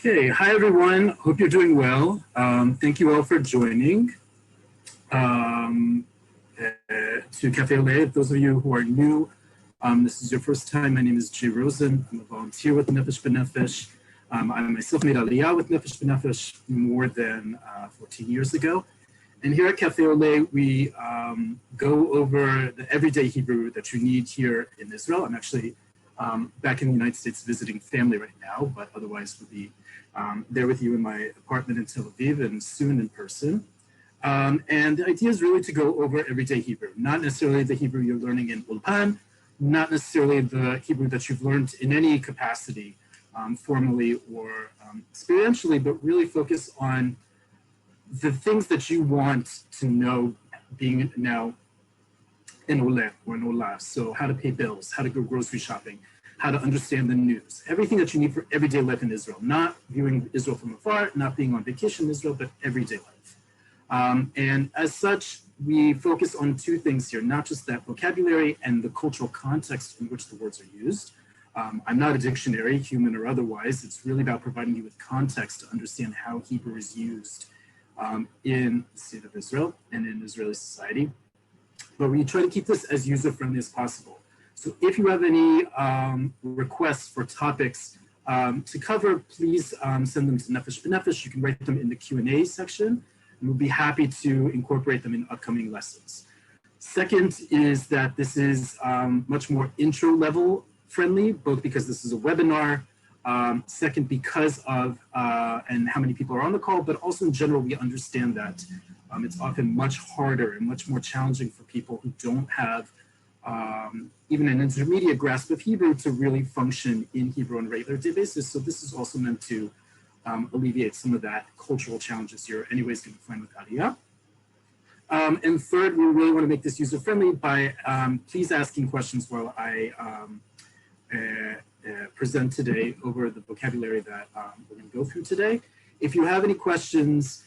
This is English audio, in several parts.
Okay, hi everyone. Hope you're doing well. Thank you all for joining um, to Cafe Oleh. Those of you who are new, this is your first time. My name is Jay Rosen. I'm a volunteer with Nefesh B'Nefesh. I myself made Aliyah with Nefesh B'Nefesh more than 14 years ago. And here at Cafe Oleh, we go over the everyday Hebrew that you need here in Israel. I'm actually back in the United States visiting family right now, but otherwise we'll be there with you in my apartment in Tel Aviv and soon in person. And the idea is really to go over everyday Hebrew, not necessarily the Hebrew you're learning in Ulpan, not necessarily the Hebrew that you've learned in any capacity, formally or experientially, but really focus on the things that you want to know being now in Oleh or in Olah. So how to pay bills, how to go grocery shopping, how to understand the news, everything that you need for everyday life in Israel, not viewing Israel from afar, not being on vacation in Israel, but everyday life. And as such, we focus on two things here, not just that vocabulary and the cultural context in which the words are used. I'm not a dictionary, human or otherwise. It's really about providing you with context to understand how Hebrew is used in the state of Israel and in Israeli society. But we try to keep this as user-friendly as possible. So if you have any requests for topics to cover, please send them to Nefesh B'Nefesh. You can write them in the Q&A section, and we'll be happy to incorporate them in upcoming lessons. Second is that this is much more intro level friendly, both because this is a webinar, second because of and how many people are on the call, but also in general we understand that it's often much harder and much more challenging for people who don't have even an intermediate grasp of Hebrew to really function in Hebrew on a regular day basis. So this is also meant to alleviate some of that cultural challenges you're anyways going to find with Aliyah. And third, we really want to make this user-friendly by please asking questions while I present today over the vocabulary that we're going to go through today. If you have any questions,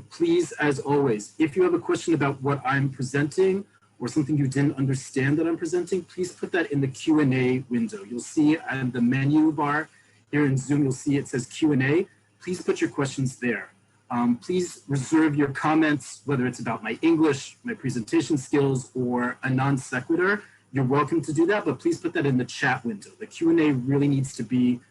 please, as always, if you have a question about what I'm presenting or something you didn't understand that I'm presenting, please put that in the Q&A window. You'll see on the menu bar here in Zoom, you'll see it says Q&A. Please put your questions there. Please reserve your comments, whether it's about my English, my presentation skills, or a non sequitur. You're welcome to do that, but please put that in the chat window. The Q&A really needs to be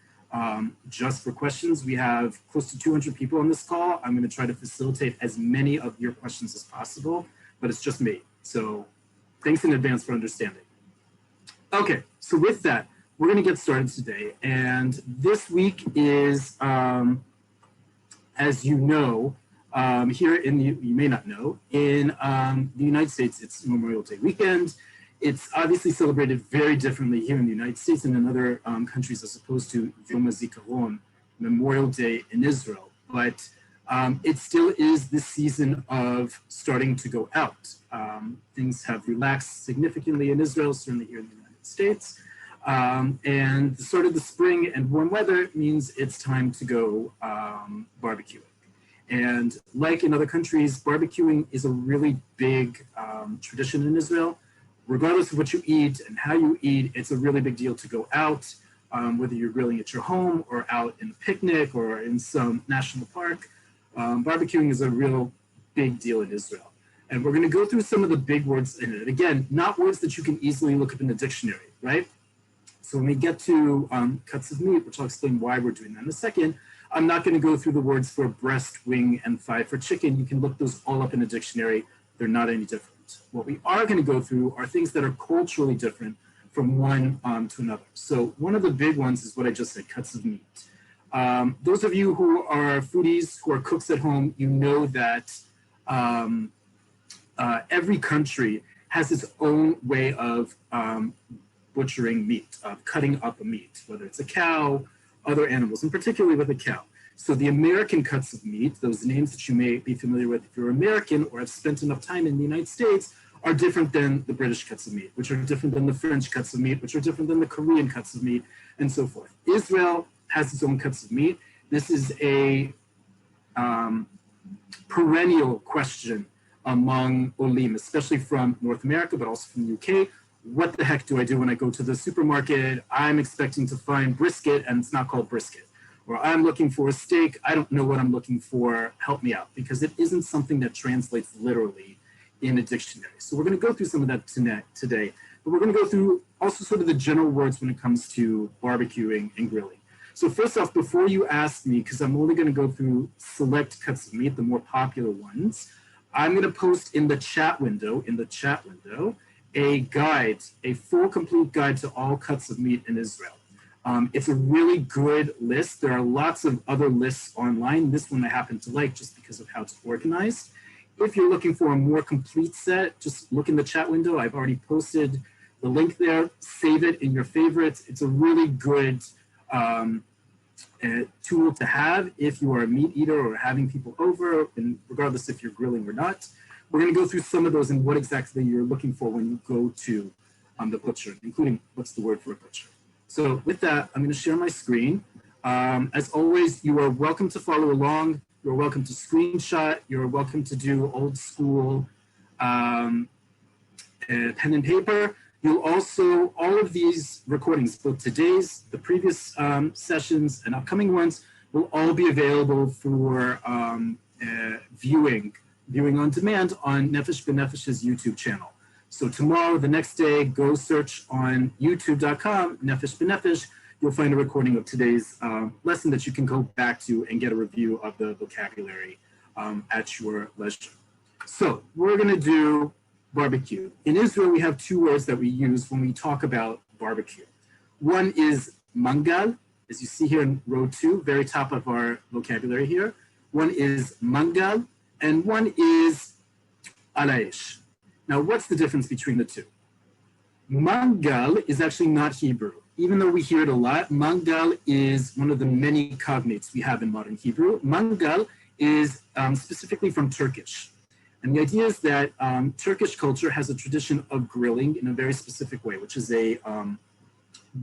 just for questions. We have close to 200 people on this call. I'm going to try to facilitate as many of your questions as possible, but it's just me. So thanks in advance for understanding. Okay, so with that, we're going to get started today. And this week is, as you know, here in the, you may not know, in the United States, it's Memorial Day weekend. It's obviously celebrated very differently here in the United States and in other countries as opposed to Yom HaZikaron, Memorial Day in Israel. But it still is this season of starting to go out. Things have relaxed significantly in Israel, certainly here in the United States. And the start of the spring and warm weather means it's time to go barbecuing. And like in other countries, barbecuing is a really big tradition in Israel. Regardless of what you eat and how you eat, it's a really big deal to go out, whether you're grilling at your home or out in a picnic or in some national park. Barbecuing is a real big deal in Israel. And we're going to go through some of the big words in it. Again, not words that you can easily look up in the dictionary, right? So when we get to cuts of meat, which I'll explain why we're doing that in a second, I'm not going to go through the words for breast, wing, and thigh for chicken. You can look those all up in a dictionary. They're not any different. What we are going to go through are things that are culturally different from one to another. So one of the big ones is what I just said, cuts of meat. Those of you who are foodies, who are cooks at home, you know that every country has its own way of butchering meat, of cutting up a meat, whether it's a cow, other animals, and particularly with a cow. So the American cuts of meat, those names that you may be familiar with if you're American or have spent enough time in the United States, are different than the British cuts of meat, which are different than the French cuts of meat, which are different than the Korean cuts of meat, and so forth. Israel has its own cuts of meat. This is a perennial question among Olim, especially from North America, but also from the UK. What the heck do I do when I go to the supermarket? I'm expecting to find brisket, and it's not called brisket. or I'm looking for a steak. I don't know what I'm looking for. Help me out, because it isn't something that translates literally in a dictionary. So we're going to go through some of that today, but we're going to go through also sort of the general words when it comes to barbecuing and grilling. So first off, before you ask me, because I'm only going to go through select cuts of meat, the more popular ones, I'm going to post in the chat window, a guide, a full complete guide to all cuts of meat in Israel. It's a really good list. There are lots of other lists online. This one I happen to like just because of how it's organized. If you're looking for a more complete set, just look in the chat window. I've already posted the link there. Save it in your favorites. It's a really good tool to have if you are a meat eater or having people over, and regardless if you're grilling or not. We're going to go through some of those and what exactly you're looking for when you go to the butcher, including what's the word for a butcher. So with that, I'm going to share my screen. As always, you are welcome to follow along. You're welcome to screenshot. You're welcome to do old school pen and paper. You'll also, all of these recordings, both today's, the previous sessions, and upcoming ones, will all be available for viewing on demand on Nefesh B'Nefesh's YouTube channel. So tomorrow, the next day, go search on youtube.com, Nefesh B'Nefesh. You'll find a recording of today's lesson that you can go back to and get a review of the vocabulary at your leisure. So we're going to do barbecue. In Israel, we have two words that we use when we talk about barbecue. One is mangal, as you see here in row 2, very top of our vocabulary here. One is mangal, and one is Oleh. Now, what's the difference between the two? Mangal is actually not Hebrew. Even though we hear it a lot, mangal is one of the many cognates we have in modern Hebrew. Mangal is specifically from Turkish. And the idea is that Turkish culture has a tradition of grilling in a very specific way, which is a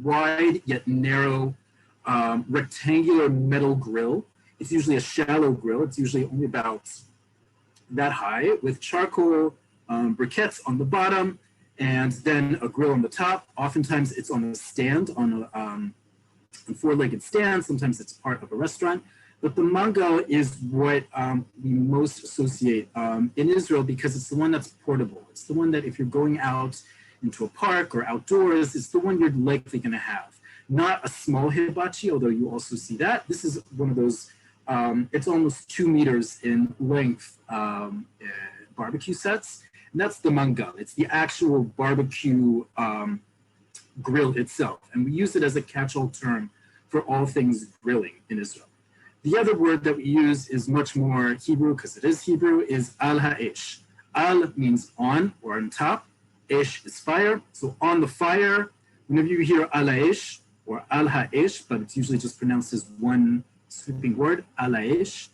wide yet narrow rectangular metal grill. It's usually a shallow grill. It's usually only about that high, with charcoal briquettes on the bottom, and then a grill on the top. Oftentimes it's on a stand, on a four-legged stand. Sometimes it's part of a restaurant. But the mangal is what we most associate in Israel, because it's the one that's portable. It's the one that if you're going out into a park or outdoors, it's the one you're likely going to have. Not a small hibachi, although you also see that. This is one of those, it's almost 2 meters in length barbecue sets. And that's the mangal. It's the actual barbecue grill itself. And we use it as a catch-all term for all things grilling in Israel. The other word that we use is much more Hebrew, because it is Hebrew, is al ha'esh. Al means on or on top. Esh is fire. So on the fire, whenever you hear al ha'esh or al ha'esh, but it's usually just pronounced as one sweeping word, al ha'esh,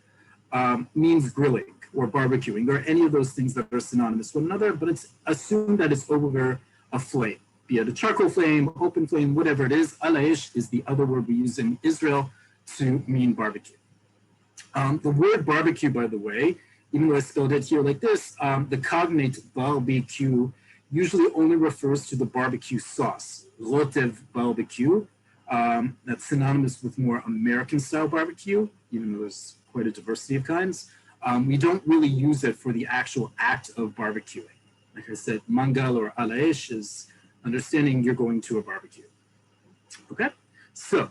means grilling or barbecuing. There are any of those things that are synonymous with one another, but it's assumed that it's over a flame, be it a charcoal flame, open flame, whatever it is. Al ha'esh is the other word we use in Israel to mean barbecue. The word barbecue, by the way, even though I spelled it here like this, the cognate barbecue usually only refers to the barbecue sauce, rotev barbecue. That's synonymous with more American style barbecue, even though there's quite a diversity of kinds. We don't really use it for the actual act of barbecuing. Like I said, mangal or Oleh is understanding you're going to a barbecue. Okay, so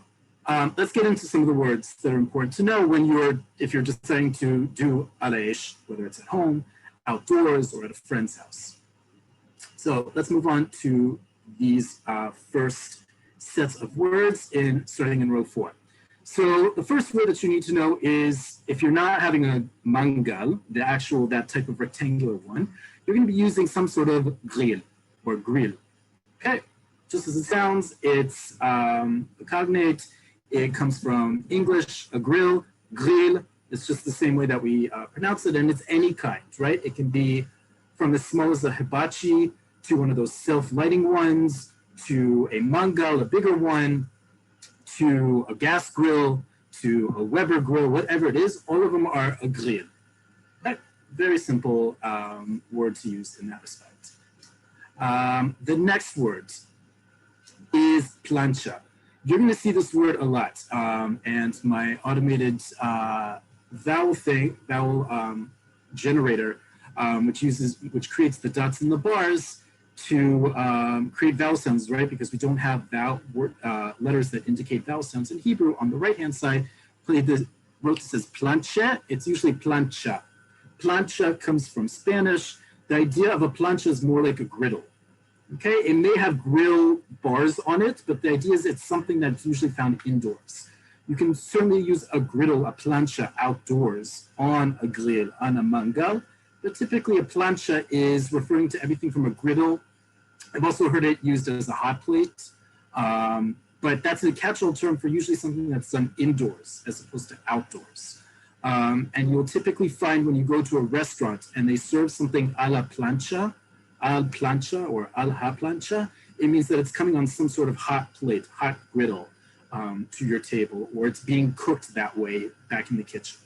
let's get into some of the words that are important to know when if you're deciding to do Oleh, whether it's at home, outdoors, or at a friend's house. So let's move on to these first sets of words starting in row 4. So the first word that you need to know is, if you're not having a mangal, that type of rectangular one, you're going to be using some sort of grill or grill. Okay, just as it sounds, it's a cognate. It comes from English, a grill, grill. It's just the same way that we pronounce it, and it's any kind, right? It can be from as small as a hibachi to one of those self-lighting ones, to a mangal, a bigger one, to a gas grill, to a Weber grill, whatever it is, all of them are a grill. Okay? Very simple word to use in that respect. The next word is plancha. you're going to see this word a lot. And my automated vowel generator, which creates the dots and the bars to create vowel sounds, right? Because we don't have letters that indicate vowel sounds in Hebrew. On the right-hand side, wrote this as plancha. It's usually plancha. Plancha comes from Spanish. The idea of a plancha is more like a griddle. Okay, it may have grill bars on it, but the idea is it's something that's usually found indoors. You can certainly use a griddle, a plancha, outdoors on a grill, on a mangal, but typically a plancha is referring to everything from a griddle. I've also heard it used as a hot plate, but that's a catch-all term for usually something that's done indoors as opposed to outdoors. And you'll typically find when you go to a restaurant and they serve something a la plancha, al plancha or al ha plancha, it means that it's coming on some sort of hot plate, hot griddle to your table, or it's being cooked that way back in the kitchen.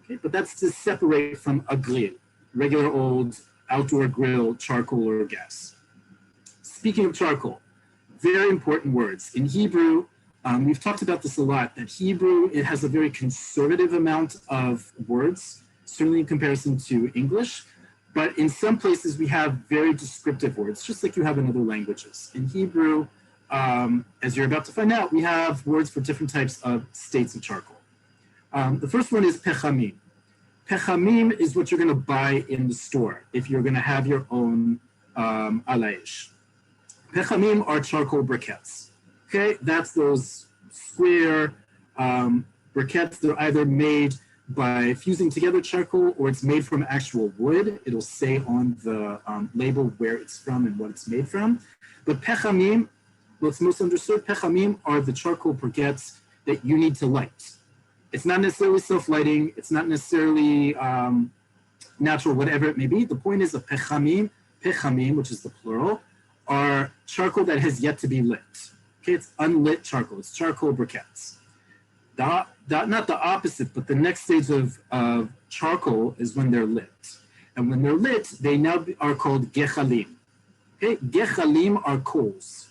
Okay, but that's to separate from a grill, regular old outdoor grill, charcoal or gas. Speaking of charcoal, very important words. In Hebrew, we've talked about this a lot, that Hebrew, it has a very conservative amount of words, certainly in comparison to English. But in some places, we have very descriptive words, just like you have in other languages. In Hebrew, as you're about to find out, we have words for different types of states of charcoal. The first one is pechamim. Pechamim is what you're going to buy in the store if you're going to have your own alaish. Pechamim are charcoal briquettes. Okay, that's those square briquettes. They're either made by fusing together charcoal, or it's made from actual wood. It'll say on the label where it's from and what it's made from. But pechamim, what's most understood, pechamim are the charcoal briquettes that you need to light. It's not necessarily self-lighting. It's not necessarily natural, whatever it may be. The point is, a pechamim, which is the plural, are charcoal that has yet to be lit. Okay, it's unlit charcoal. It's charcoal briquettes. Not the opposite, but the next stage of charcoal is when they're lit. And when they're lit, they now are called gechalim. Okay, gechalim are coals.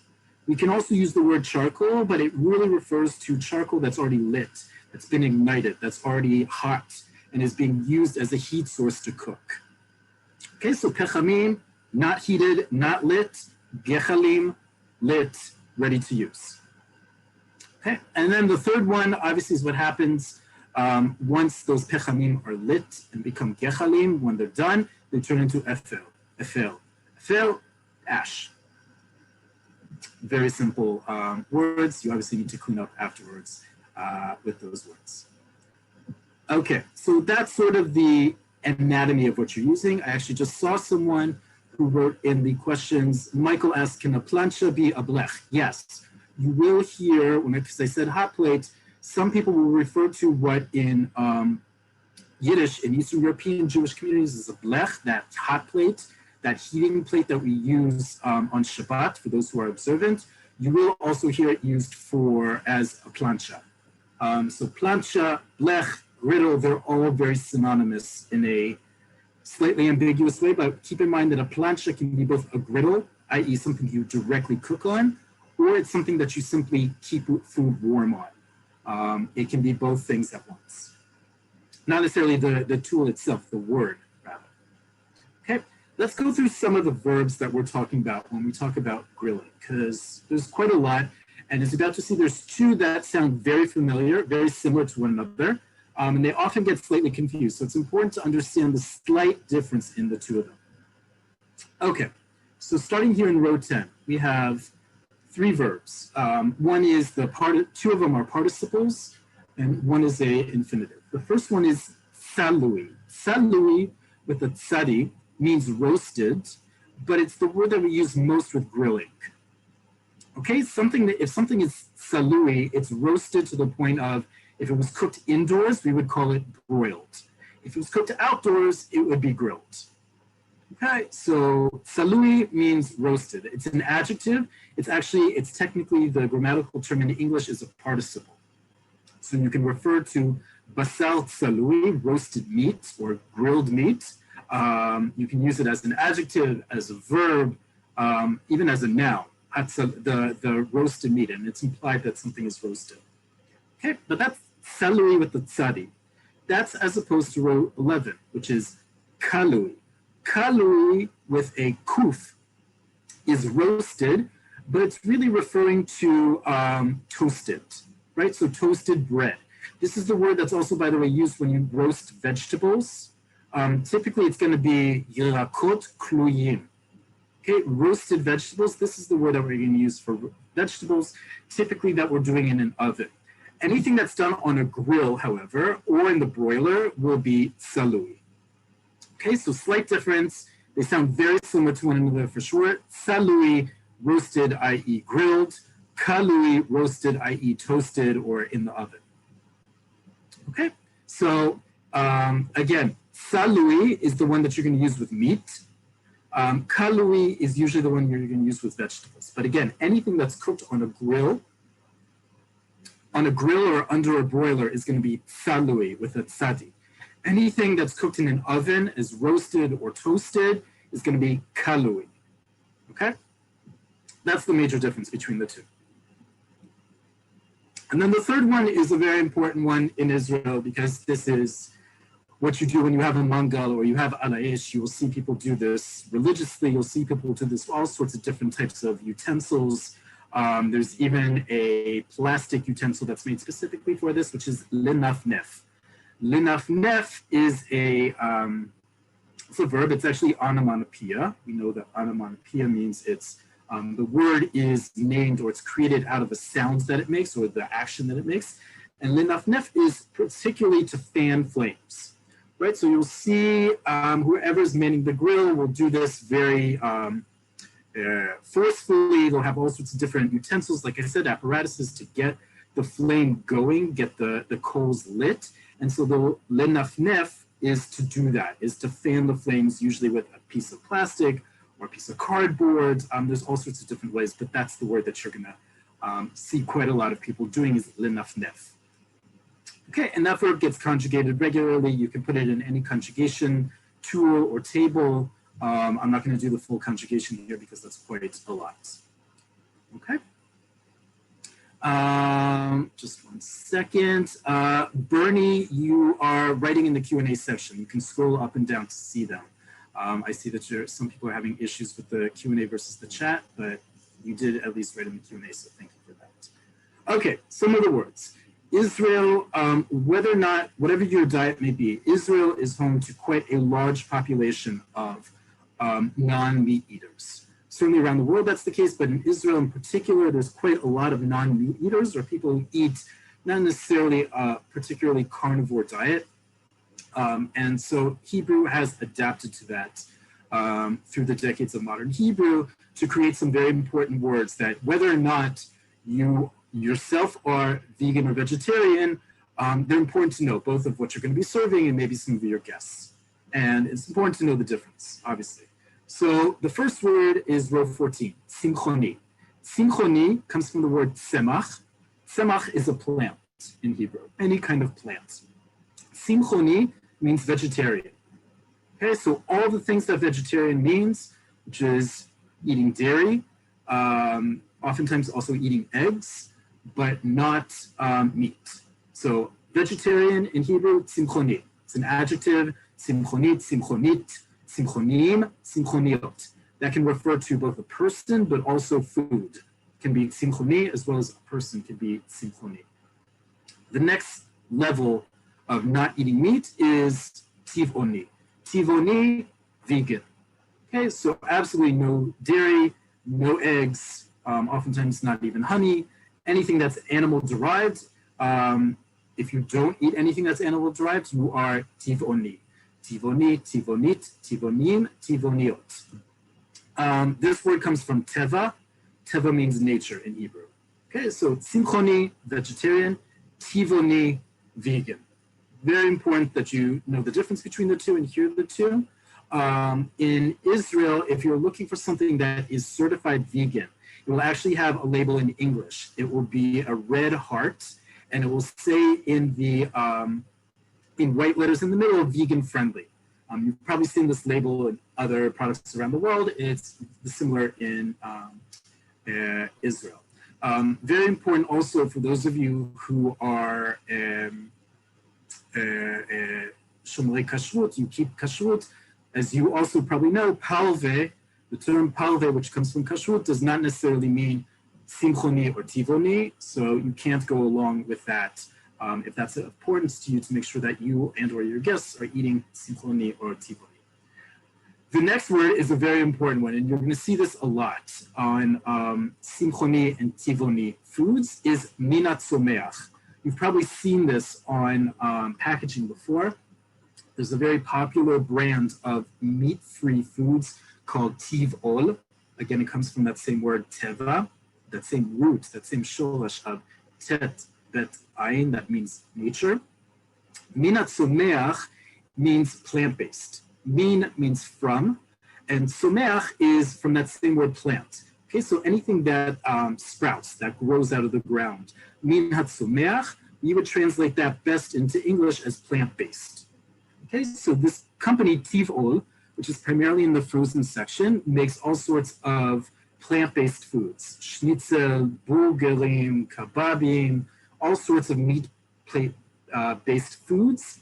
We can also use the word charcoal, but it really refers to charcoal that's already lit, that's been ignited, that's already hot, and is being used as a heat source to cook. Okay, so pechamim, not heated, not lit, gechalim, lit, ready to use. Okay, and then the third one, obviously, is what happens once those pechamim are lit and become gechalim. When they're done, they turn into efel, ash. Very simple words. You obviously need to clean up afterwards with those words. Okay, so that's sort of the anatomy of what you're using. I actually just saw someone who wrote in the questions, Michael asked, can a plancha be a blech? Yes. You will hear, because I said hot plate, some people will refer to what in Yiddish, in Eastern European Jewish communities, is a blech, that hot plate, that heating plate that we use on Shabbat for those who are observant. You will also hear it used as a plancha. So plancha, blech, griddle, they're all very synonymous in a slightly ambiguous way, but keep in mind that a plancha can be both a griddle, i.e. something you directly cook on, or it's something that you simply keep food warm on. It can be both things at once. Not necessarily the tool itself, the word, rather. Okay, let's go through some of the verbs that we're talking about when we talk about grilling, because there's quite a lot. And as you're about to see, there's two that sound very familiar, very similar to one another, and they often get slightly confused. So it's important to understand the slight difference in the two of them. Okay, so starting here in row 10, we have three verbs. One is two of them are participles, and one is a infinitive. The first one is salui. Salui with a tzadi means roasted, but it's the word that we use most with grilling. Okay, if something is salui, it's roasted to the point of, if it was cooked indoors, we would call it broiled. If it was cooked outdoors, it would be grilled. Okay, so salui means roasted. It's an adjective. It's technically, the grammatical term in English is a participle. So you can refer to basal salui, roasted meat or grilled meat. You can use it as an adjective, as a verb, even as a noun. the roasted meat, and it's implied that something is roasted. Okay, but that's salui with the tzadi. That's as opposed to row 11, which is kalui. Kalui with a kuf is roasted, but it's really referring to toasted, right? So toasted bread. This is the word that's also, by the way, used when you roast vegetables. Typically, it's going to be yirakot kluyim. Okay, roasted vegetables. This is the word that we're going to use for vegetables, typically that we're doing in an oven. Anything that's done on a grill, however, or in the broiler will be salui. Okay, so slight difference. They sound very similar to one another for sure. Salui, roasted, i.e. grilled. Kalui, roasted, i.e. toasted or in the oven. Okay, so again, salui is the one that you're going to use with meat. Kalui is usually the one you're going to use with vegetables. But again, anything that's cooked on a grill or under a broiler is going to be salui with a tzadi. Anything that's cooked in an oven is roasted or toasted is going to be kalui. Okay? That's the major difference between the two. And then the third one is a very important one in Israel because this is what you do when you have a mangal or you have alaish. You will see people do this religiously. You'll see people do this with all sorts of different types of utensils. There's even a plastic utensil that's made specifically for this, which is linafnef. Linafnef is it's a verb. It's actually onomatopoeia. We know that onomatopoeia means it's the word is named or it's created out of the sounds that it makes or the action that it makes. And linafnef is particularly to fan flames, right? So you'll see whoever's manning the grill will do this very forcefully. They'll have all sorts of different utensils, like I said, apparatuses to get the flame going, get the coals lit. And so the linafnef is to do that, is to fan the flames, usually with a piece of plastic or a piece of cardboard. There's all sorts of different ways, but that's the word that you're gonna see quite a lot of people doing is linafnef. Okay, and that verb gets conjugated regularly. You can put it in any conjugation tool or table. I'm not gonna do the full conjugation here because that's quite a lot. Okay. Just one second. Bernie, you are writing in the Q&A section. You can scroll up and down to see them. I see that some people are having issues with the Q&A versus the chat, but you did at least write in the Q&A, so thank you for that. Okay, some other words. Israel, whatever your diet may be, Israel is home to quite a large population of non-meat eaters. Certainly around the world that's the case, but in Israel in particular, there's quite a lot of non-meat eaters or people who eat not necessarily a particularly carnivore diet. And so Hebrew has adapted to that through the decades of modern Hebrew to create some very important words that whether or not you yourself are vegan or vegetarian, they're important to know, both of what you're going to be serving and maybe some of your guests. And it's important to know the difference, obviously. So the first word is row 14, simchoni. Simchoni comes from the word semach. Semach is a plant in Hebrew, any kind of plant. Simchoni means vegetarian. Okay, so all the things that vegetarian means, which is eating dairy, oftentimes also eating eggs, but not meat. So vegetarian in Hebrew, simchoni. It's an adjective, simchonit, simchonit, simchonim, simchoniot. That can refer to both a person, but also food. It can be simchoni as well as a person can be simchoni. The next level of not eating meat is tivoni. Tivoni, vegan. Okay, so absolutely no dairy, no eggs, oftentimes not even honey, anything that's animal derived. If you don't eat anything that's animal derived, you are tivoni. Tivoni, tivonit, tivonim, tivoniot. This word comes from teva. Teva means nature in Hebrew. Okay, so simchoni, vegetarian, tivoni, vegan. Very important that you know the difference between the two and hear the two. In Israel, if you're looking for something that is certified vegan, it will actually have a label in English. It will be a red heart, and it will say in the in white letters in the middle, vegan friendly. You've probably seen this label in other products around the world. It's similar in Israel. Very important also for those of you who are Shomrei Kashrut, you keep Kashrut. As you also probably know, Palve, the term Palve, which comes from Kashrut, does not necessarily mean Simchoni or Tivoni, so you can't go along with that if that's of importance to you, to make sure that you and or your guests are eating Simchoni or Tivoni. The next word is a very important one, and you're going to see this a lot on Simchoni and Tivoni foods, is Minat Someach. You've probably seen this on packaging before. There's a very popular brand of meat-free foods called Tivol. Again, it comes from that same word Teva, that same root, that same sholash of Tet, Bet, Ayin, that means nature. Minat Someach means plant-based. Min means from, and someach is from that same word plant. Okay, so anything that sprouts, that grows out of the ground. Min hatsomeach, we would translate that best into English as plant-based. Okay, so this company, Tivol, which is primarily in the frozen section, makes all sorts of plant-based foods. Schnitzel, burgerim, kebabim, all sorts of meat-based foods.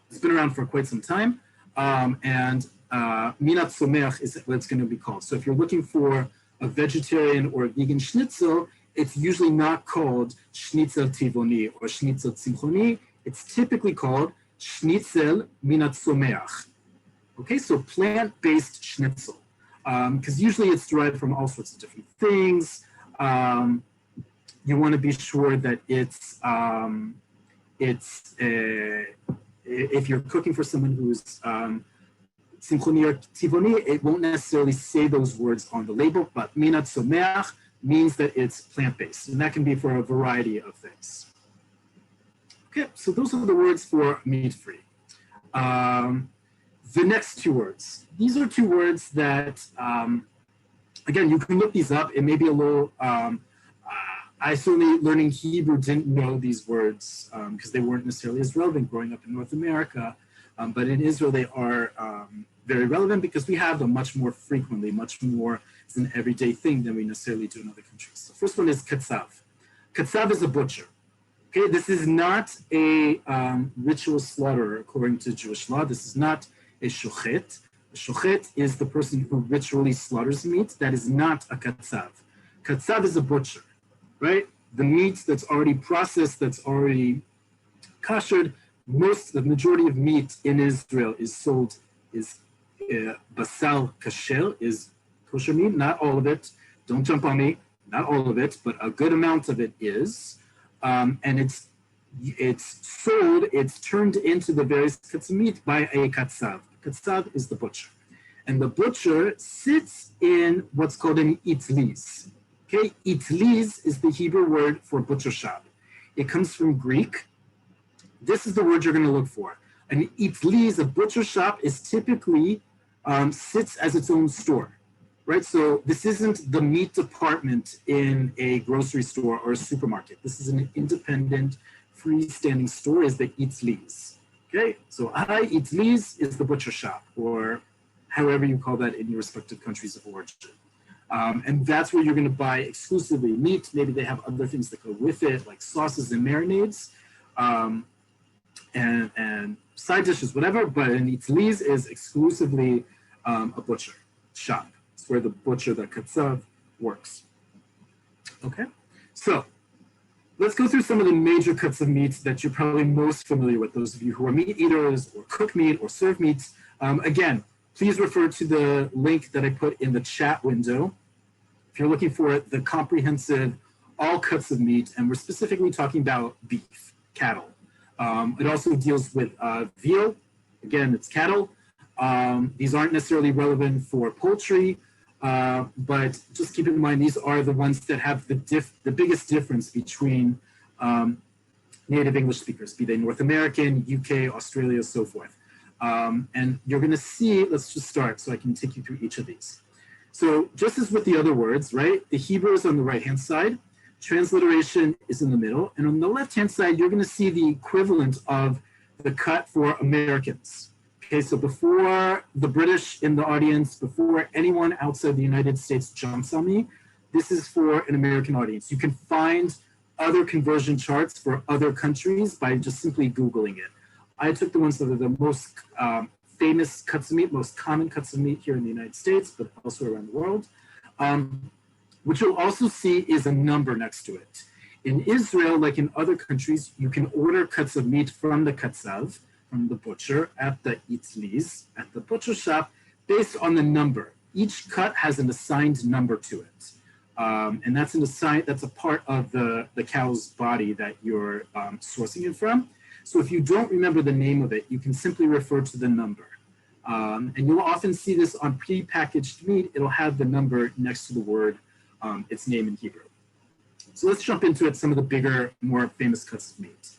It's been around for quite some time. And Minat Someach is what it's going to be called. So if you're looking for a vegetarian or a vegan schnitzel, it's usually not called Schnitzel Tivoni or Schnitzel Tzimchoni. It's typically called Schnitzel Minat Someach. Okay, so plant-based schnitzel. Because usually it's derived from all sorts of different things. You want to be sure that it's if you're cooking for someone who's Simchoni or Tivoni, it won't necessarily say those words on the label, but Minat Someach means that it's plant-based, and that can be for a variety of things. Okay, so those are the words for meat-free. The next two words. These are two words that, again, you can look these up. It may be a little... I certainly, learning Hebrew, didn't know these words because they weren't necessarily as relevant growing up in North America. But in Israel, they are very relevant because we have them much more frequently, much more as an everyday thing than we necessarily do in other countries. The first one is katsav. Katsav is a butcher. Okay, this is not a ritual slaughterer according to Jewish law. This is not a shochet. A shochet is the person who ritually slaughters meat. That is not a katsav. Katsav is a butcher. Right? The meat that's already processed, that's already koshered, the majority of meat in Israel is sold, is basal kasher, is kosher meat, not all of it. Don't jump on me, not all of it, but a good amount of it is. And it's sold, it's turned into the various cuts of meat by a katsav. Katsav is the butcher. And the butcher sits in what's called an itliz. Okay, itliz is the Hebrew word for butcher shop. It comes from Greek. This is the word you're going to look for. An itliz, a butcher shop, is typically sits as its own store, right? So this isn't the meat department in a grocery store or a supermarket. This is an independent, freestanding store, is the itliz. Okay, so itliz is the butcher shop, or however you call that in your respective countries of origin. And that's where you're going to buy exclusively meat. Maybe they have other things that go with it, like sauces and marinades, and side dishes, whatever. But an itliz is exclusively a butcher shop. It's where the butcher, the katsav, works. Okay, so let's go through some of the major cuts of meat that you're probably most familiar with, those of you who are meat eaters or cook meat or serve meat. Again, please refer to the link that I put in the chat window if you're looking for the comprehensive all cuts of meat, and we're specifically talking about beef, cattle. It also deals with veal. Again, it's cattle. These aren't necessarily relevant for poultry, but just keep in mind these are the ones that have the biggest difference between native English speakers, be they North American, UK, Australia, so forth. And you're going to see, let's just start so I can take you through each of these. So just as with the other words, right, the Hebrew is on the right-hand side, transliteration is in the middle, and on the left-hand side, you're going to see the equivalent of the cut for Americans. Okay, so before the British in the audience, before anyone outside the United States jumps on me, This is for an American audience. You can find other conversion charts for other countries by just simply Googling it. I took the ones that are the most famous cuts of meat, most common cuts of meat here in the United States, but also around the world. What you'll also see is a number next to it. In Israel, like in other countries, you can order cuts of meat from the katsav, from the butcher, at the itzliz, at the butcher shop, based on the number. Each cut has an assigned number to it. And that's a part of the cow's body that you're sourcing it from. So if you don't remember the name of it, you can simply refer to the number. And you'll often see this on prepackaged meat. It'll have the number next to the word, its name in Hebrew. So let's jump into it, some of the bigger, more famous cuts of meat.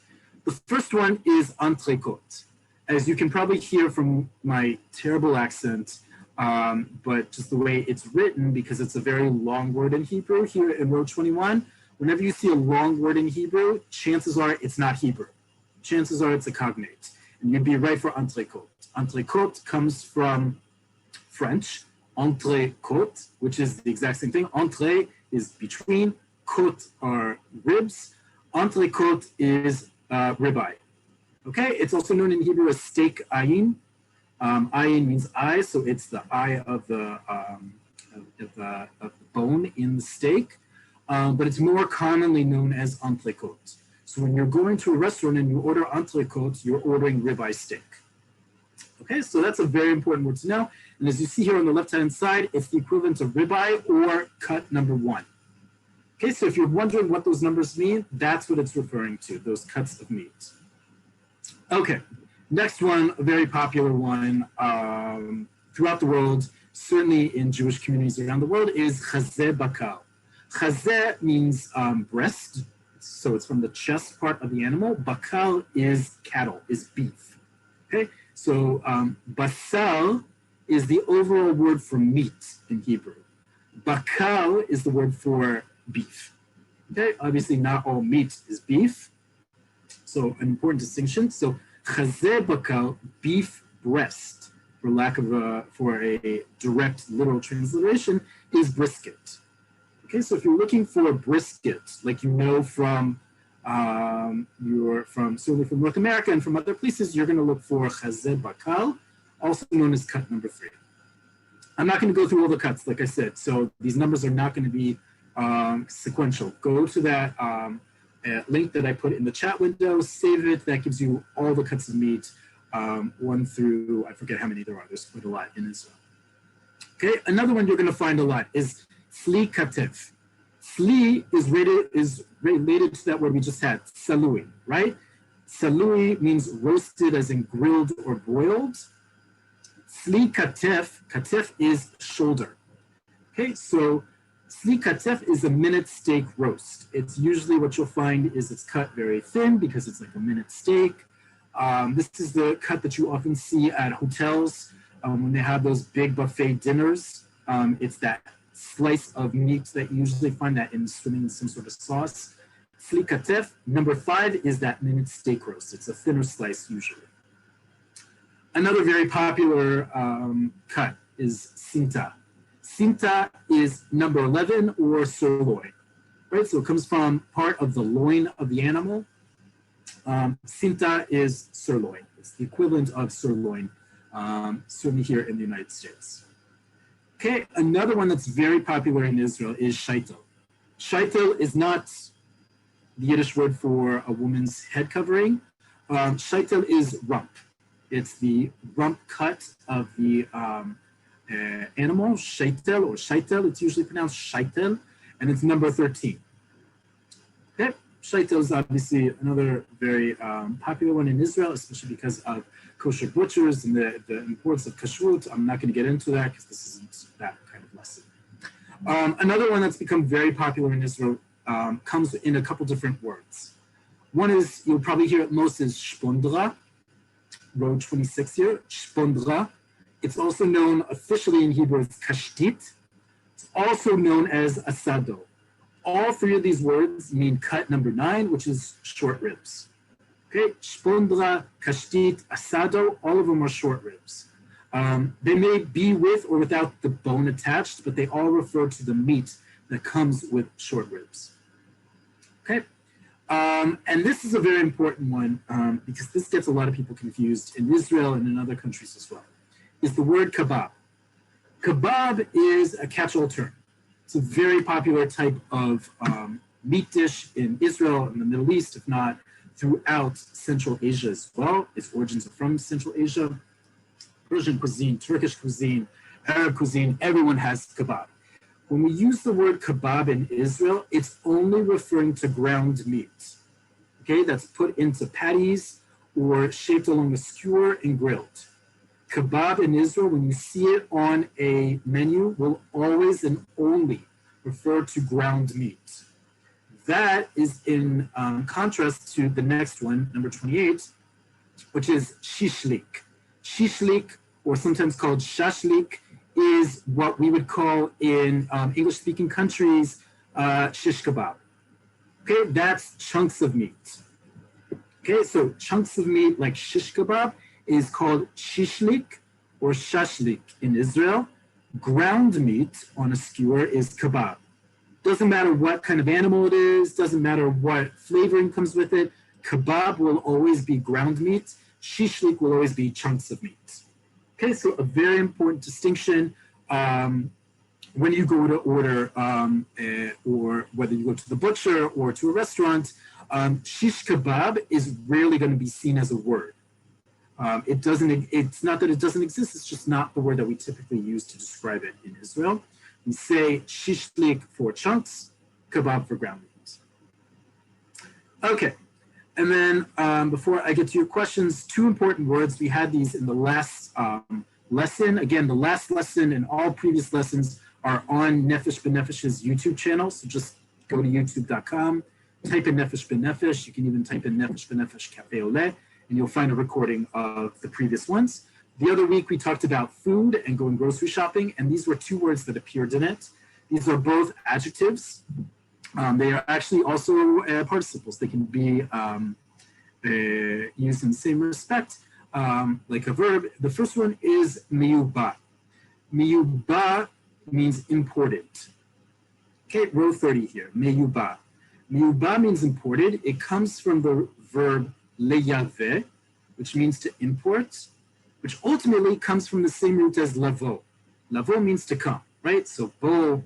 The first one is entrecôte. As you can probably hear from my terrible accent, but just the way it's written, because it's a very long word in Hebrew here in row 21, whenever you see a long word in Hebrew, chances are it's not Hebrew. Chances are it's a cognate. And you'd be right for entrecôte. Entrecôte comes from French, entrecôte, which is the exact same thing. Entrée is between, côte are ribs. Entrecôte is ribeye. Okay, it's also known in Hebrew as steak ayin. Ayin means eye, so it's the eye of the bone in the steak, but it's more commonly known as entrecôte. So when you're going to a restaurant and you order entrecôte, you're ordering ribeye steak. Okay, so that's a very important word to know. And as you see here on the left-hand side, it's the equivalent of ribeye or cut number 1. Okay, so if you're wondering what those numbers mean, that's what it's referring to, those cuts of meat. Okay, next one, a very popular one throughout the world, certainly in Jewish communities around the world, is chazeh bakal. Chazeh means breast, so it's from the chest part of the animal. Bakal is cattle, is beef. Okay, so basal is the overall word for meat in Hebrew. Bakal is the word for beef. Okay, obviously not all meat is beef. So an important distinction. So chazeh bakal, beef breast, for lack of for a direct literal transliteration, is brisket. Okay, so if you're looking for a brisket, like you know from certainly from North America and from other places, you're going to look for chazeh bakal, also known as cut number 3. I'm not going to go through all the cuts, like I said, so these numbers are not going to be sequential. Go to that link that I put in the chat window, save it. That gives you all the cuts of meat, 1 through, I forget how many there are. There's quite a lot in Israel. Okay, another one you're going to find a lot is sli katef. Sli is related to that word we just had, salui, right? Salui means roasted as in grilled or broiled. Sli katef, katef is shoulder. Okay, so sli katef is a minute steak roast. It's usually what you'll find is it's cut very thin because it's like a minute steak. This is the cut that you often see at hotels when they have those big buffet dinners. It's that slice of meat that you usually find that in swimming in some sort of sauce. Sli katef, number 5 is that minute steak roast. It's a thinner slice usually. Another very popular cut is simta. Simta is number 11 or sirloin, right? So it comes from part of the loin of the animal. Simta is sirloin. It's the equivalent of sirloin, certainly here in the United States. Okay, another one that's very popular in Israel is shaitel. Shaitel is not the Yiddish word for a woman's head covering. Shaitel is rump. It's the rump cut of the animal, shaitel or shaitel. It's usually pronounced shaitel, and it's number 13. Okay, shaitel is obviously another very popular one in Israel, especially because of kosher butchers and the importance of kashrut. I'm not going to get into that because this isn't that kind of lesson. Another one that's become very popular in Israel comes in a couple different words. One is, you'll probably hear it most, is shpondra, row 26 here, shpondra. It's also known officially in Hebrew as kashtit. It's also known as asado. All 3 of these words mean cut number 9, which is short ribs. Okay, shpondra, kashtit, asado, all of them are short ribs. They may be with or without the bone attached, but they all refer to the meat that comes with short ribs. Okay, and this is a very important one because this gets a lot of people confused in Israel and in other countries as well, is the word kebab. Kebab is a catch-all term. It's a very popular type of meat dish in Israel and the Middle East, if not throughout Central Asia as well. Its origins are from Central Asia. Persian cuisine, Turkish cuisine, Arab cuisine, everyone has kebab. When we use the word kebab in Israel, it's only referring to ground meat, okay, that's put into patties or shaped along a skewer and grilled. Kebab in Israel, when you see it on a menu, will always and only refer to ground meat. That is in contrast to the next one, number 28, which is shishlik. Shishlik, or sometimes called shashlik, is what we would call in English-speaking countries shish kebab. Okay, that's chunks of meat. Okay, so chunks of meat like shish kebab is called shishlik or shashlik in Israel. Ground meat on a skewer is kebab. Doesn't matter what kind of animal it is, doesn't matter what flavoring comes with it. Kebab will always be ground meat. Shishlik will always be chunks of meat. Okay, so a very important distinction when you go to order or whether you go to the butcher or to a restaurant, shish kebab is rarely going to be seen as a word. It's not that it doesn't exist, it's just not the word that we typically use to describe it in Israel. We say shishlik for chunks, kebab for ground meat. Okay, and then before I get to your questions, two important words. We had these in the last lesson. Again, the last lesson and all previous lessons are on Nefesh B'Nefesh's YouTube channel. So just go to youtube.com, type in Nefesh B'Nefesh. You can even type in Nefesh B'Nefesh Cafe Oleh, and you'll find a recording of the previous ones. The other week, we talked about food and going grocery shopping, and these were two words that appeared in it. These are both adjectives. They are actually also participles. They can be used in the same respect, like a verb. The first one is miyuba. Miyuba means imported. Okay, row 30 here, miyuba. Miyuba means imported. It comes from the verb leyave, which means to import, which ultimately comes from the same root as lavo. Lavo means to come, right? So bo,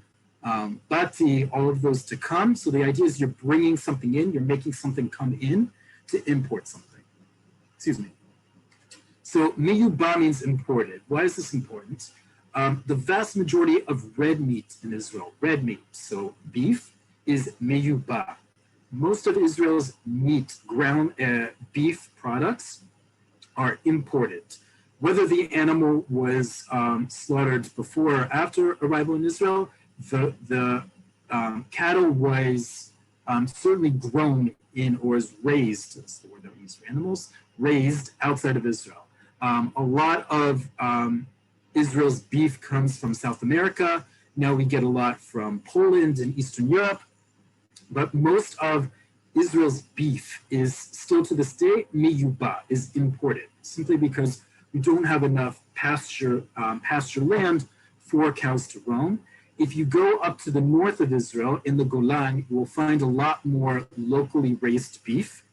bati, all of those to come. So the idea is you're bringing something in, you're making something come in to import something. Excuse me. So miyuba means imported. Why is this important? The vast majority of red meat in Israel, red meat, so beef, is miyuba. Most of Israel's meat, ground beef products are imported. Whether the animal was slaughtered before or after arrival in Israel, the cattle was certainly grown in or is raised, that's the word that we use for animals, raised outside of Israel. A lot of Israel's beef comes from South America. Now we get a lot from Poland and Eastern Europe. But most of Israel's beef is still to this day, miyuba, is imported, simply because we don't have enough pasture land for cows to roam. If you go up to the north of Israel, in the Golan, you will find a lot more locally raised beef,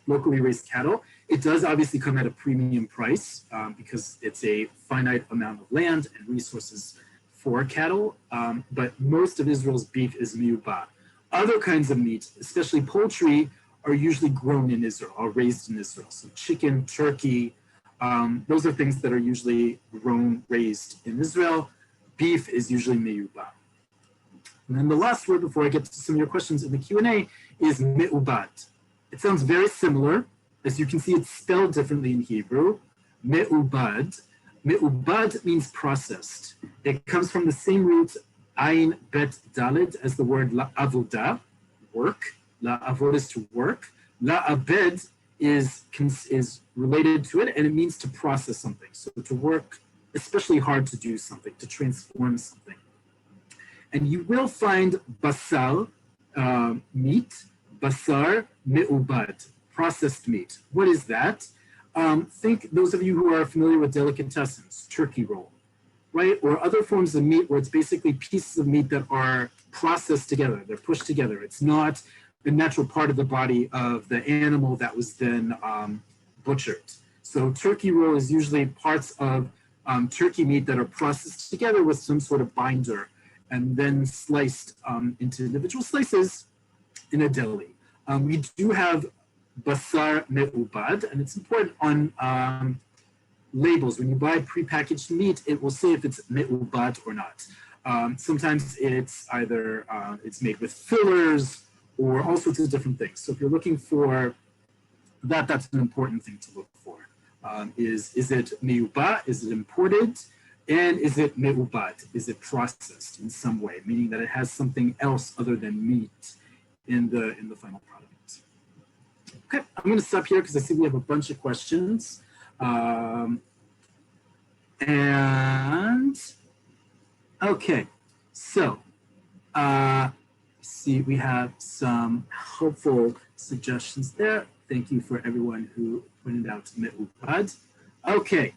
locally raised cattle. It does obviously come at a premium price because it's a finite amount of land and resources for cattle, but most of Israel's beef is miyuba. Other kinds of meat, especially poultry, are usually grown in Israel, are raised in Israel. So chicken, turkey, those are things that are usually grown, raised in Israel. Beef is usually miyuba. And then the last word before I get to some of your questions in the Q&A is me'ubad. It sounds very similar. As you can see, it's spelled differently in Hebrew. Me'ubad. Me'ubad means processed. It comes from the same root, ayin bet dalid, as the word la'avodah, work. La'avod is to work. La'abed is related to it, and it means to process something. So to work especially hard to do something, to transform something. And you will find basal, meat, basar me'ubad, processed meat. What is that? Think, those of you who are familiar with delicatessens, turkey roll. right? Or other forms of meat where it's basically pieces of meat that are processed together, they're pushed together. It's not the natural part of the body of the animal that was then butchered. So turkey roll is usually parts of turkey meat that are processed together with some sort of binder and then sliced into individual slices in a deli. We do have basar me'ubad, and it's important on labels. When you buy prepackaged meat, it will say if it's me'ubad or not. Sometimes it's either it's made with fillers or all sorts of different things. So if you're looking for that, that's an important thing to look for. Is it me'uba? Is it imported? And is it me'ubad? Is it processed in some way, meaning that it has something else other than meat in the final product? Okay, I'm going to stop here because I see we have a bunch of questions. And okay, so see, we have some helpful suggestions there. Thank you for everyone who pointed out me'ubad. Okay,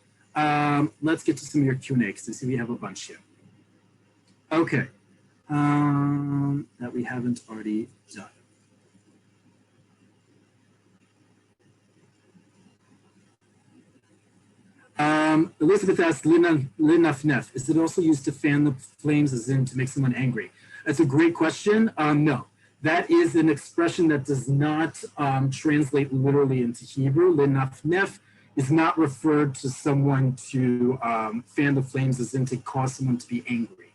let's get to some of your Q&A because I see we have a bunch here. Okay, that we haven't already done. Elizabeth asked, linafnef, is it also used to fan the flames, as in to make someone angry? That's a great question. No, that is an expression that does not translate literally into Hebrew. Linafnef is not referred to someone to fan the flames, as in to cause someone to be angry.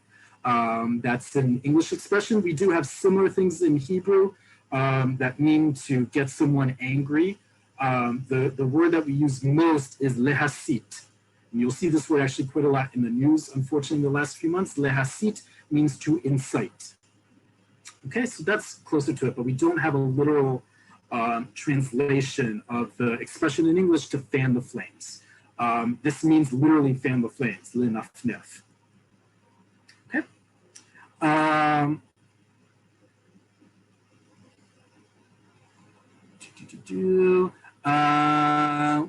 That's an English expression. We do have similar things in Hebrew that mean to get someone angry. The word that we use most is lehasit. And you'll see this word actually quite a lot in the news, unfortunately, in the last few months. Lehasit means to incite. Okay, so that's closer to it, but we don't have a literal translation of the expression in English to fan the flames. This means literally fan the flames, linafnef. Okay.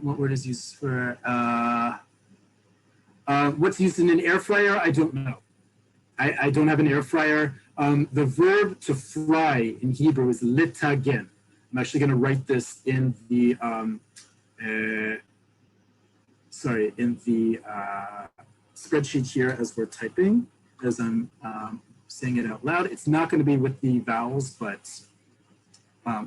What word is used for what's used in an air fryer? I don't know. I don't have an air fryer. The verb to fry in Hebrew is litagen. I'm actually going to write this in the spreadsheet here as we're typing, as I'm saying it out loud. It's not going to be with the vowels, but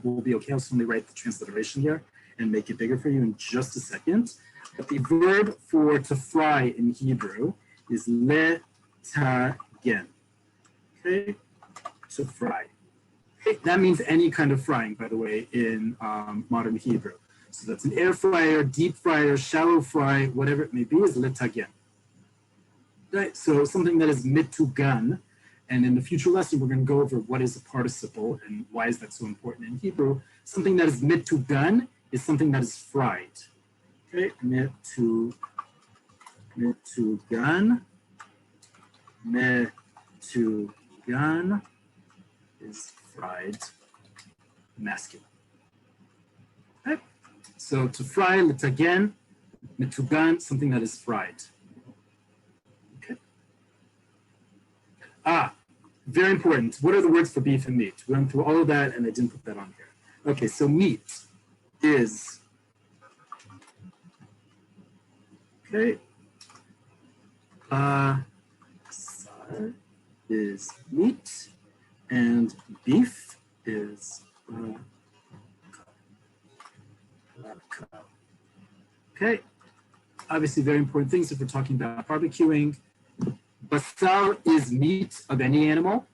we'll be okay. I'll simply write the transliteration here and make it bigger for you in just a second. But the verb for to fry in Hebrew is letagen. Okay, to fry. Okay. That means any kind of frying, by the way, in modern Hebrew. So that's an air fryer, deep fryer, shallow fry, whatever it may be, is letagen. Right. So something that is mitugan. And in the future lesson, we're going to go over what is a participle and why is that so important in Hebrew. Something that is mitugan is something that is fried. Okay, mitugan is fried, masculine. Okay, so to fry, litagen, mitugan, something that is fried. Okay. Very important. What are the words for beef and meat? We went through all of that and I didn't put that on here. Okay, so meat is, okay, is meat and beef is okay. Obviously very important things if we're talking about barbecuing. Basal is meat of any animal.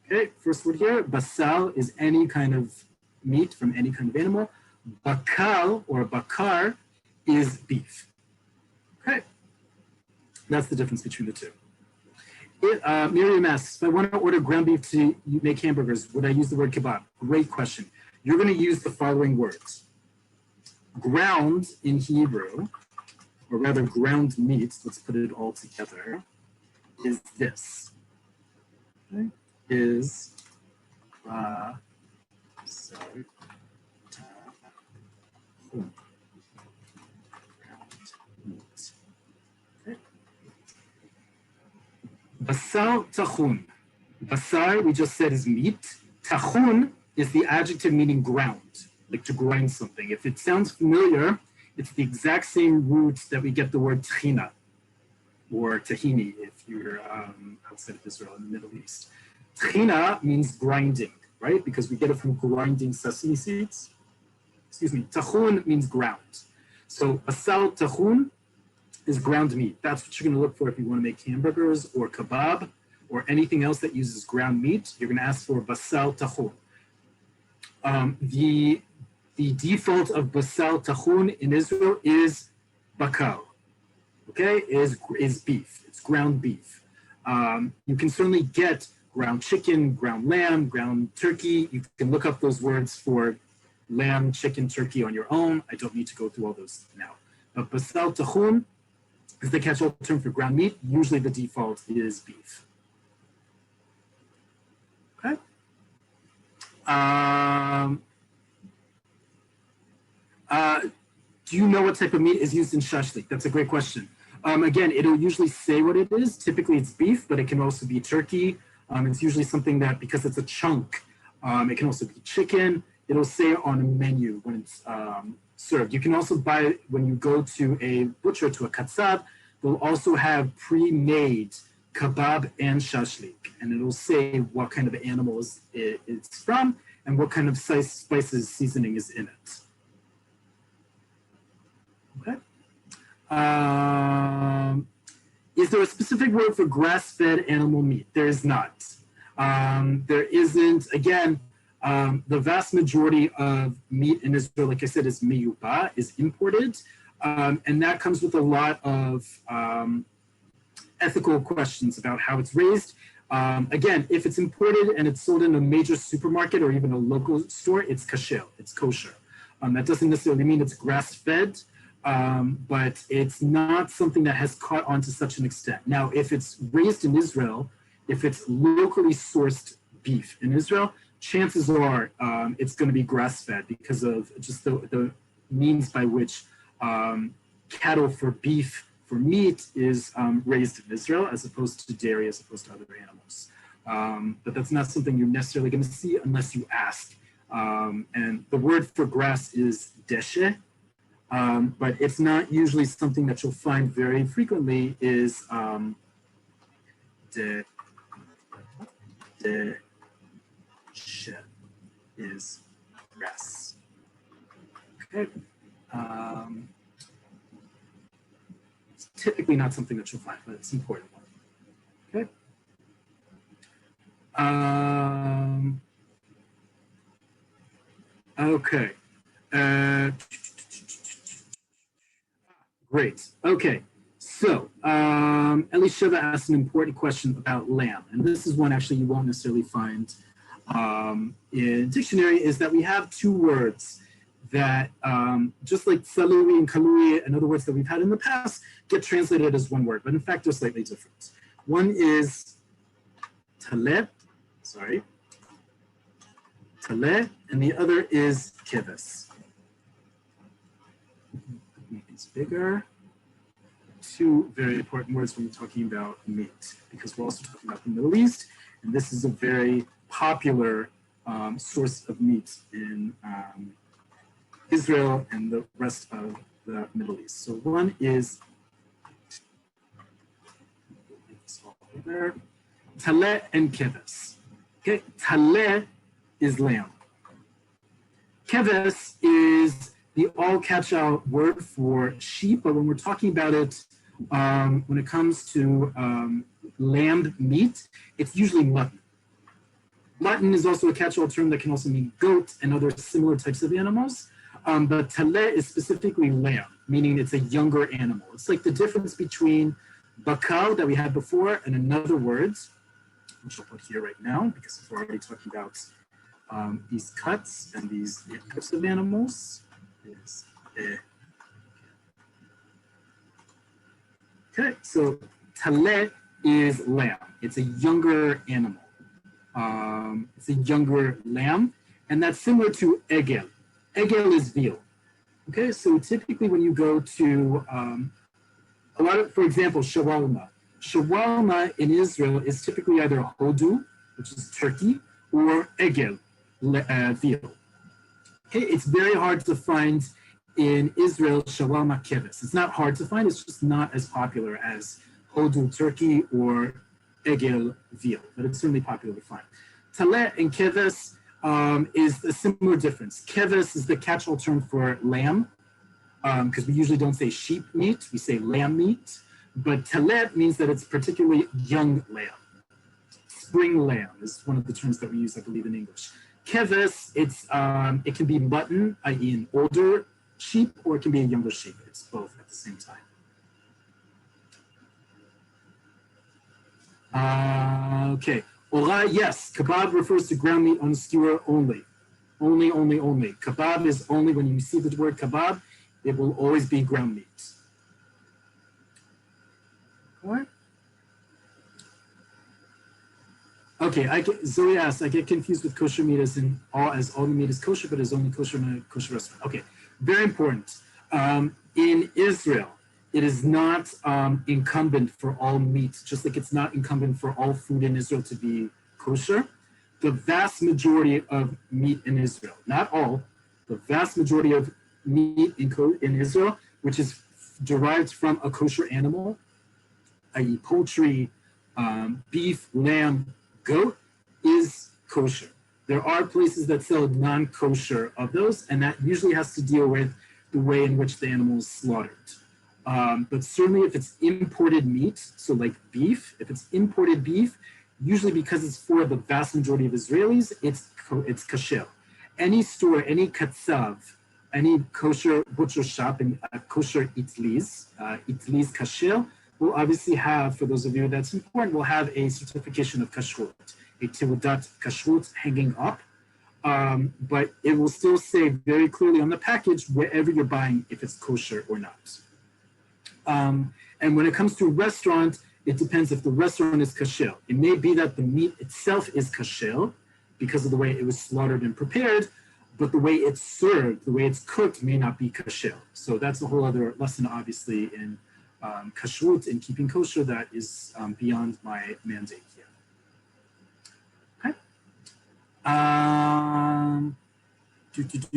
Okay, first word here, basal is any kind of meat from any kind of animal. Bakal or bakar is beef. Okay, that's the difference between the two. Miriam asks, if I want to order ground beef to make hamburgers, would I use the word kebab? Great question. You're going to use the following words. Ground in Hebrew, or rather ground meat, let's put it all together, is this. Okay. Is basal tachun. Basar, we just said, is meat. Tachun is the adjective meaning ground, like to grind something. If it sounds familiar, it's the exact same root that we get the word tchina, or tahini if you're outside of Israel in the Middle East. Tchina means grinding, right? Because we get it from grinding sesame seeds. Excuse me, tachun means ground. So basal tachun is ground meat. That's what you're gonna look for if you wanna make hamburgers or kebab or anything else that uses ground meat. You're gonna ask for basal tachun. The default of basal tachun in Israel is bakal, okay, is beef, it's ground beef. You can certainly get ground chicken, ground lamb, ground turkey. You can look up those words for lamb, chicken, turkey on your own. I don't need to go through all those now. But basal tachun is the catch-all term for ground meat. Usually the default is beef. Okay. Do you know what type of meat is used in shashlik? That's a great question. Again, it'll usually say what it is. Typically it's beef, but it can also be turkey. It's usually something that, because it's a chunk, it can also be chicken. It'll say on a menu when it's served. You can also buy it when you go to a butcher, to a katzab. They'll also have pre-made kebab and shashlik, and it'll say what kind of animals it's from and what kind of spices seasoning is in it. Okay. Is there a specific word for grass-fed animal meat? There is not. There isn't. Again, the vast majority of meat in Israel, like I said, is miyuba, is imported. And that comes with a lot of ethical questions about how it's raised. Again, if it's imported and it's sold in a major supermarket or even a local store, it's kasher, it's kosher. That doesn't necessarily mean it's grass-fed, but it's not something that has caught on to such an extent. Now, if it's raised in Israel, if it's locally sourced beef in Israel, chances are it's going to be grass-fed because of just the means by which cattle for beef, for meat, is raised in Israel, as opposed to dairy, as opposed to other animals. But that's not something you're necessarily going to see unless you ask. And the word for grass is deshe, but it's not usually something that you'll find very frequently is is grass. Okay. It's typically not something that you'll find, but it's an important one. Okay. Okay. Great. Okay. So Elisheva asked an important question about lamb, and this is one actually you won't necessarily find in dictionary, is that we have two words that just like salui and kalui and other words that we've had in the past get translated as one word, but in fact they're slightly different. One is taleh, taleh, and the other is keves. Make these bigger. Two very important words when we're talking about meat, because we're also talking about the Middle East, and this is a very popular source of meat in Israel and the rest of the Middle East. So one is taleh and keves. Okay, taleh is lamb. Keves is the all catch-all word for sheep, but when we're talking about it, when it comes to lamb meat, it's usually mutton. Mutton is also a catch-all term that can also mean goat and other similar types of animals. But taleh is specifically lamb, meaning it's a younger animal. It's like the difference between bakal that we had before and another word, which I'll put here right now, because we're already talking about these cuts and these types of animals. Okay, so taleh is lamb. It's a younger animal. It's a younger lamb, and that's similar to egel. Egel is veal. Okay, so typically when you go to a lot of, for example, shawarma. Shawarma in Israel is typically either hodu, which is turkey, or egel, veal. Okay, it's very hard to find in Israel shawarma keves. It's not hard to find, it's just not as popular as hodu turkey or egel veal, but it's certainly popular to find. Talet and keves is a similar difference. Keves is the catch-all term for lamb, because we usually don't say sheep meat, we say lamb meat. But talet means that it's particularly young lamb. Spring lamb is one of the terms that we use, I believe, in English. Keves, it can be mutton, i.e. an older sheep, or it can be a younger sheep. It's both at the same time. Okay. Oleh, yes, kebab refers to ground meat on a skewer only. Only. Kebab is only, when you see the word kebab, it will always be ground meat. What? Okay, Zoe asks, I get confused with kosher meat as all the meat is kosher, but is only kosher in a kosher restaurant. Okay, very important. In Israel, it is not incumbent for all meat, just like it's not incumbent for all food in Israel to be kosher. The vast majority of meat in Israel, not all, the vast majority of meat in Israel, which is derived from a kosher animal, i.e. poultry, beef, lamb, goat, is kosher. There are places that sell non-kosher of those, and that usually has to deal with the way in which the animal is slaughtered. But certainly if it's imported meat, so like beef, if it's imported beef, usually because it's for the vast majority of Israelis, it's kasher. Any store, any katsav, any kosher butcher shop in kosher itliz kasher, will obviously have, for those of you that's important, will have a certification of kashrut, a tirudat kashrut hanging up. But it will still say very clearly on the package wherever you're buying if it's kosher or not. And when it comes to a restaurant, it depends if the restaurant is kasher. It may be that the meat itself is kasher because of the way it was slaughtered and prepared, but the way it's served, the way it's cooked may not be kasher. So that's a whole other lesson, obviously, in kashrut, in keeping kosher, that is beyond my mandate here. Okay.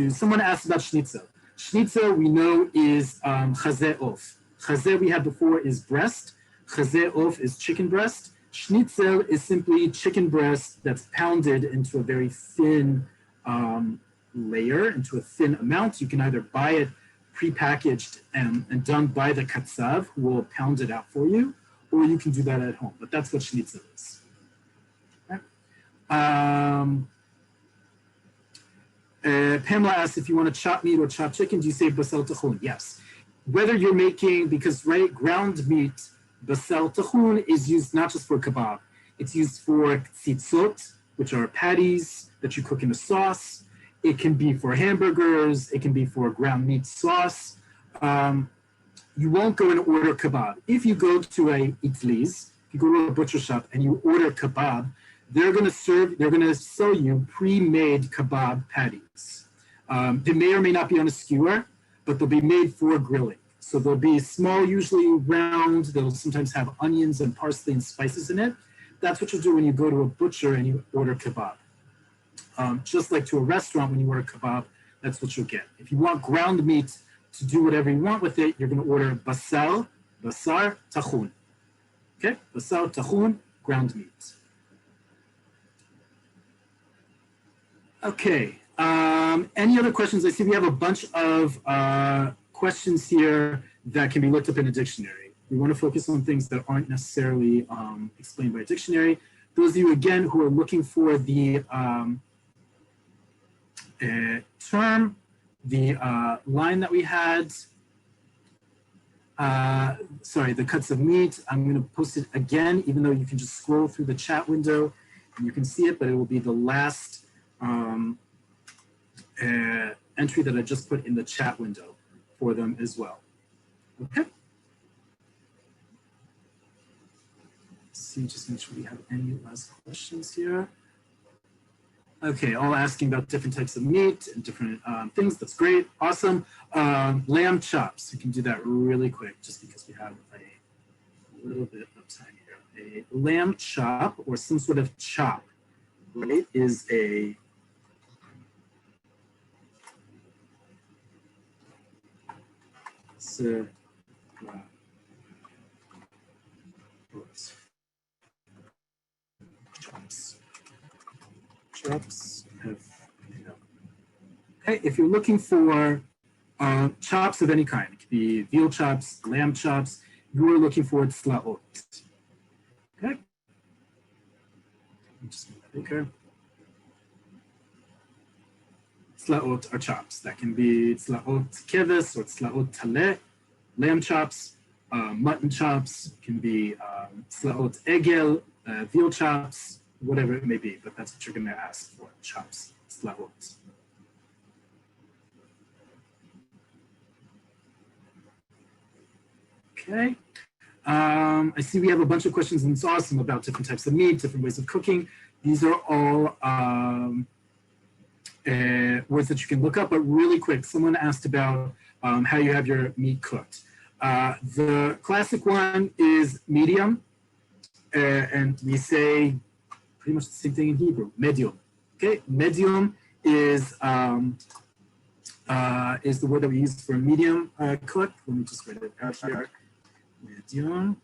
Someone asked about schnitzel. Schnitzel, we know, is chazeh of. Chazeh, we had before, is breast. Chazeh of is chicken breast. Schnitzel is simply chicken breast that's pounded into a very thin layer, into a thin amount. You can either buy it prepackaged and done by the katsav, who will pound it out for you, or you can do that at home. But that's what schnitzel is. Okay. Pamela asks if you want to chop meat or chop chicken, do you say basal tahun? Yes. Whether you're making, because ground meat, basal tahun is used not just for kebab, it's used for tzitzot, which are patties that you cook in a sauce. It can be for hamburgers, it can be for ground meat sauce. You won't go and order kebab. If you go to a itliz, if you go to a butcher shop and you order kebab, they're going to sell you pre-made kebab patties. They may or may not be on a skewer, but they'll be made for grilling. So they'll be small, usually round. They'll sometimes have onions and parsley and spices in it. That's what you'll do when you go to a butcher and you order kebab. Just like to a restaurant, when you order kebab, that's what you'll get. If you want ground meat to do whatever you want with it, you're going to order basar tahun. Okay, basar tahun, ground meat. Okay, any other questions? I see we have a bunch of questions here that can be looked up in a dictionary. We want to focus on things that aren't necessarily explained by a dictionary. Those of you, again, who are looking for the term, the line that we had, the cuts of meat, I'm going to post it again, even though you can just scroll through the chat window and you can see it, but it will be the last entry that I just put in the chat window for them as well. Okay. Let's see, just make sure we have any last questions here. Okay, all asking about different types of meat and different things. That's great. Awesome. Lamb chops. We can do that really quick just because we have a a little bit of time here. A lamb chop or some sort of chop, right, is a chops have, okay, if you're looking for chops of any kind, it could be veal chops, lamb chops, you are looking for tslaot. Okay. Just okay. Tslaot are chops. That can be tslaot keves or tslaot taleh, lamb chops, mutton chops, can be tslaot egel, veal chops, whatever it may be, but that's what you're going to ask for, chops, tslaot. Okay. I see we have a bunch of questions, and it's awesome, about different types of meat, different ways of cooking. These are all words that you can look up, but really quick, someone asked about how you have your meat cooked. The classic one is medium, and we say pretty much the same thing in Hebrew, medium. Okay, medium is the word that we use for medium cook. Let me just write it out here. Medium.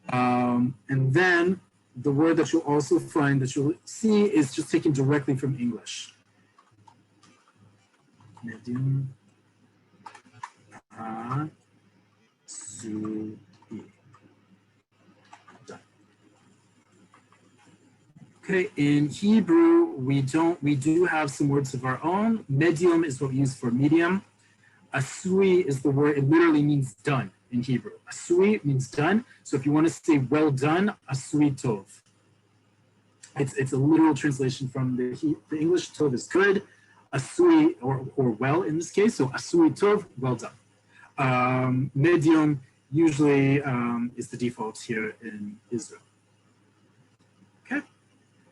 And then the word that you'll also find, that you'll see, is just taken directly from English. Medium. Sui. Done. Okay, in Hebrew, we do have some words of our own. Medium is what we use for medium. Asui is the word, it literally means done in Hebrew. Asui means done. So if you want to say well done, asui tov. It's a literal translation from the English. Tov is good. Asui, or well in this case. So asui tov, well done. Medium usually is the default here in Israel. Okay.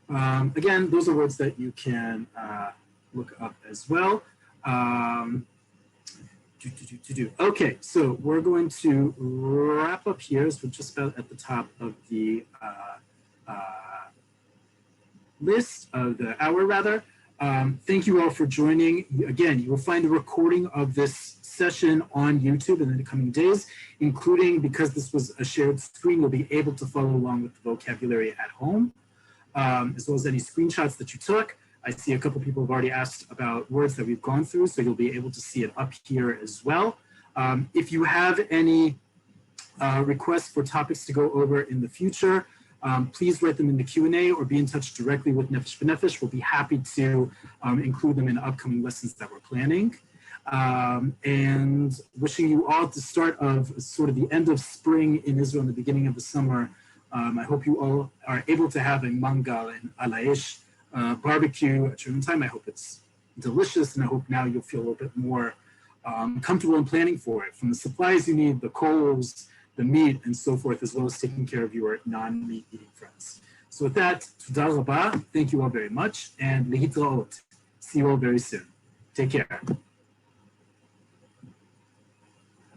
Again, those are words that you can look up as well. Okay, so we're going to wrap up here. So we're just about at the top of the list, of the hour rather. Thank you all for joining. Again, you will find a recording of this session on YouTube in the coming days, including, because this was a shared screen, you'll be able to follow along with the vocabulary at home, as well as any screenshots that you took. I see a couple people have already asked about words that we've gone through, so you'll be able to see it up here as well. If you have any requests for topics to go over in the future, please write them in the Q&A or be in touch directly with Nefesh B'Nefesh. We'll be happy to include them in upcoming lessons that we're planning. And wishing you all the start of sort of the end of spring in Israel and the beginning of the summer. I hope you all are able to have a Mangal and Oleh barbecue at your own time. I hope it's delicious, and I hope now you'll feel a little bit more comfortable in planning for it, from the supplies you need, the coals, the meat, and so forth, as well as taking care of your non-meat eating friends. So with that, Toda Rabah, thank you all very much, and Lehitraot. See you all very soon. Take care.